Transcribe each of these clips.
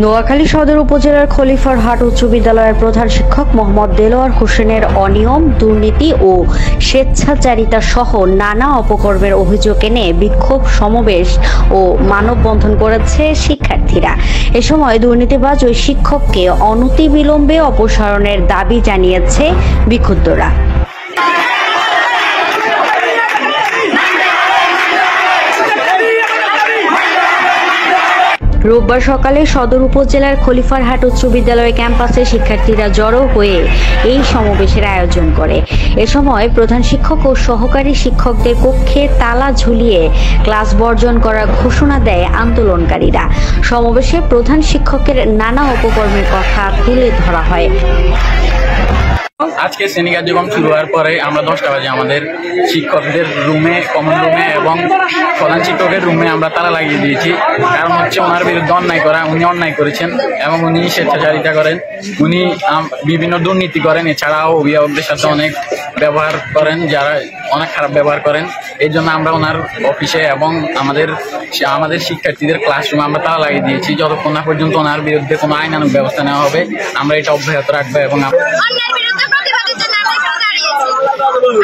নোয়াখালী সদর উপজেলার খলিফারহাট উচ্চ বিদ্যালয়ের প্রধান শিক্ষক মোহাম্মদ দেলোয়ার হোসেনের অনিয়ম, দুর্নীতি ও স্বেচ্ছাচারিতা সহ নানা অপকর্মের অভিযোগ এনে বিক্ষোভ সমাবেশ ও মানববন্ধন করেছে শিক্ষার্থীরা। এ সময় দুর্নীতিবাজ ওই শিক্ষককে অনতিবিলম্বে অপসারণের দাবি জানিয়েছে বিক্ষুব্ধরা। রোববার সকালে সদর উপজেলার খলিফারহাট উচ্চ বিদ্যালয় ক্যাম্পাসে শিক্ষার্থীরা জড়ো হয়ে এই সমাবেশের আয়োজন করে। এ সময় প্রধান শিক্ষক ও সহকারী শিক্ষকদের কক্ষে তালা ঝুলিয়ে ক্লাস বর্জন করার ঘোষণা দেয় আন্দোলনকারীরা। সমাবেশে প্রধান শিক্ষকের নানা অপকর্মের কথা তুলে ধরা হয়। আজকে শ্রেণী কার্যক্রম শুরু হওয়ার পরে আমরা 10টা বাজে আমাদের শিক্ষকদের রুমে, কমন রুমে এবং প্রধান শিক্ষকের রুমে আমরা তালা লাগিয়ে দিয়েছি। কারণ হচ্ছে ওনার বিরুদ্ধে অন্যায় করা, উনি অন্যায় করেছেন এবং উনি স্বেচ্ছাচারিতা করেন, উনি বিভিন্ন দুর্নীতি করেন। এছাড়াও অভিভাবকদের সাথে অনেক ব্যবহার করেন, যারা অনেক খারাপ ব্যবহার করেন। এই জন্য আমরা ওনার অফিসে এবং আমাদের শিক্ষার্থীদের ক্লাসরুমে আমরা তালা লাগিয়ে দিয়েছি। যতক্ষণ না পর্যন্ত ওনার বিরুদ্ধে কোনো আইনানুগ ব্যবস্থা নেওয়া হবে আমরা এটা অব্যাহত রাখবো। এবং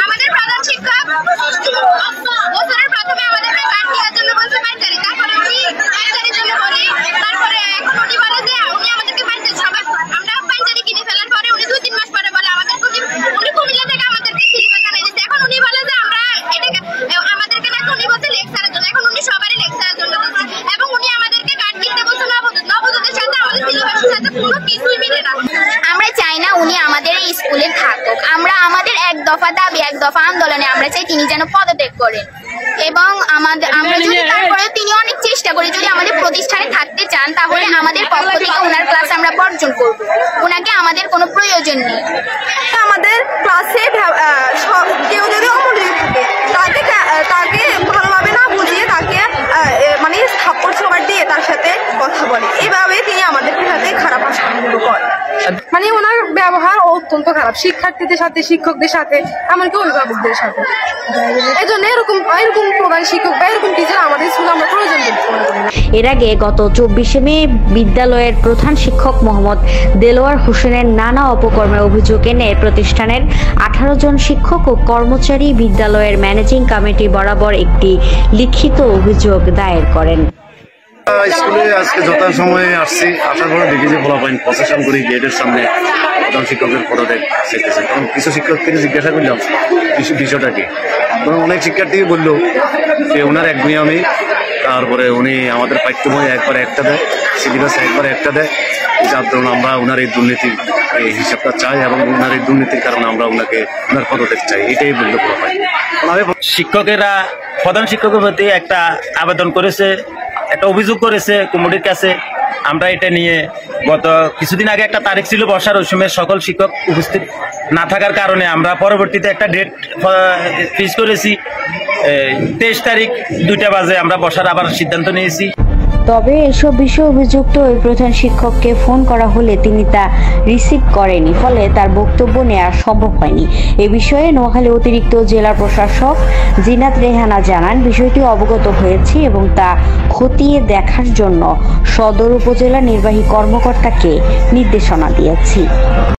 আমাদের প্রধান শিক্ষক বছরের প্রথমে আমাদেরকে কার্ড দেওয়ার জন্য বলতে পাইতারি, তারপরে উনি পাইতারির জন্য বলি, তারপরে এখন উনি বলে যে উনি আমাদেরকে পাইতারি, সবাই আমরা পাইতারি কিনে ফেলার পরে উনি 2-3 মাস পরে বলে আমাদের উনি কুমিল্লা থেকে আমাদেরকে সিলেবাস জানিয়ে দিচ্ছে। এখন উনি বলে যে আমরা এটাকে আমাদেরকে নাকি উনি বলছে লেকচারের জন্য, এখন উনি সবারই লেকচারের জন্য দিচ্ছে এবং উনি আমাদেরকে কার্ড কিনতে বলছে নবদূতের সাথে আমাদের সিলেবাসের সাথে কোনো কিছুই মিলে না। আমরা চাই না উনি আমাদের এই স্কুলে থাকুক। আমরা আমাদের এক দফা দাবি, এক দফা আন্দোলনে আমরা চাই তিনি যেন পদত্যাগ করেন এবং আমরা যদি তারপরে তিনি অনেক চেষ্টা করি যদি আমাদের প্রতিষ্ঠানে থাকতে চান তাহলে আমাদের পক্ষ থেকে ওনার ক্লাস আমরা বর্জন করব। ওনাকে আমাদের কোনো প্রয়োজন নেই। আমাদের ক্লাসে কেউ যদি অমনোযোগী থাকে তাকে ভালোভাবে না বুঝিয়ে তাকে মানে থাপ্পড় সবার দিয়ে তার সাথে কথা বলে, এভাবে তিনি আমাদের সাথে খারাপ আচরণ করেন। মানে ওনার ব্যবহার অত্যন্ত খারাপ শিক্ষার্থীদের সাথে, শিক্ষকদের সাথে, এমনকি অভিভাবকদের সাথে। এই জন্য এরকম প্রধান শিক্ষক বা এরকম টিচার আমাদের স্কুলে আমরা প্রয়োজন করি। এর আগে গত 24শে মে বিদ্যালয়ের প্রধান শিক্ষক মোহাম্মদ দেলোয়ার হোসেনের নানা অপকর্মের অভিযোগ এনে প্রতিষ্ঠানের 18 জন শিক্ষক ও কর্মচারী বিদ্যালয়ের ম্যানেজিং কমিটি বরাবর একটি লিখিত অভিযোগ দায়ের করেন। স্কুলে আজকে যথাসময়ে আসছি, আসার পরে দেখি যে ফলাফল প্রসেশন করি গেটের সামনে প্রধান শিক্ষকের পদত্যাগ চেয়েছে। তখন কিছু শিক্ষককে জিজ্ঞাসা করলাম বিষয়টা কি, তখন অনেক শিক্ষার্থী বললো যে ওনার এক নিয়মে, তারপরে উনি আমাদের পাঠ্যবই একবার একটা দেয়, সিলেবাস একবার একটা দেয়, যার ধরুন আমরা ওনার এই দুর্নীতির এই হিসাবটা চাই এবং ওনার এই দুর্নীতির কারণে আমরা ওনার পদত্যাগ চাই, এটাই বললো ফলাফল। শিক্ষকেরা প্রধান শিক্ষকের প্রতি একটা আবেদন করেছে, একটা অভিযোগ করেছে কমিটির কাছে। আমরা এটা নিয়ে গত কিছুদিন আগে একটা তারিখ ছিল বসার, ওই সময় সকল শিক্ষক উপস্থিত না থাকার কারণে আমরা পরবর্তীতে একটা ডেট ফিক্স করেছি। 23 তারিখ 2টা বাজে আমরা বসার আবার সিদ্ধান্ত নিয়েছি। তবে এসব বিষয়ে অভিযুক্ত ওই প্রধান শিক্ষককে ফোন করা হলে তিনি তা রিসিভ করেনি, ফলে তার বক্তব্য নেওয়া সম্ভব হয়নি। এ বিষয়ে নোয়াখালী অতিরিক্ত জেলা প্রশাসক জিনাত রেহানা জানান, বিষয়টি অবগত হয়েছে এবং তা খতিয়ে দেখার জন্য সদর উপজেলা নির্বাহী কর্মকর্তাকে নির্দেশনা দিয়েছি।